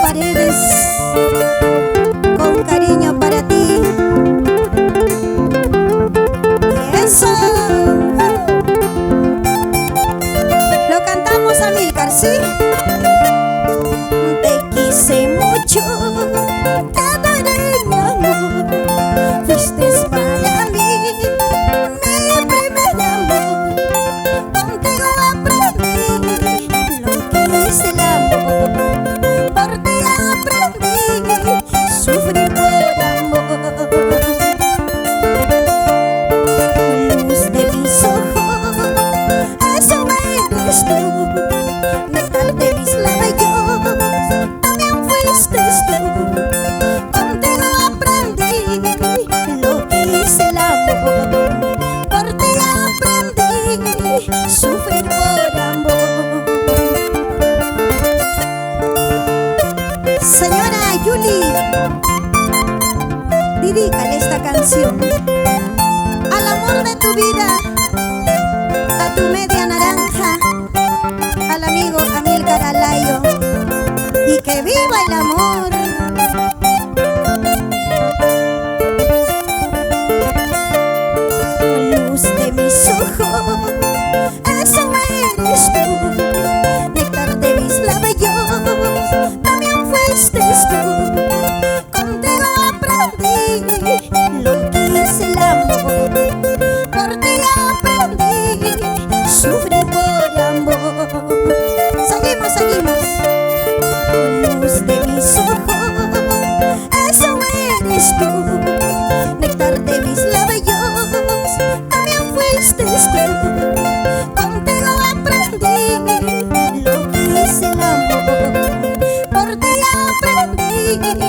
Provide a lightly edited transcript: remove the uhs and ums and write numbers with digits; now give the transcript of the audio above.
Paredes, con cariño para ti. Eso lo cantamos, Amílcar, ¿sí? Te quise mucho, te adoré, mi amor. Fuiste para mí mi primer amor. Contigo aprendí lo que es el amor. Por ti aprendí sufrir por amor. Luz de mis ojos, eso eres tú. Néctar de mis labios, también fuiste tú. Contigo aprendí lo que es el amor. Por ti aprendí sufrir por amor. Señora Yuli, dedícale esta canción al amor de tu vida, a tu media naranja, al amigo Amílcar Alayo, y que viva el amor. Luz de mis ojos, eso eres tú. Néctar de mis labios, también fuiste tú. Contigo aprendí lo que es el amor. Por ti aprendí sufrir por amor. Seguimos, seguimos. Luz de mis ojos, eso eres tú. Néctar de mis labios, también fuiste tú. Contigo aprendí lo que es el amor. Por ti aprendí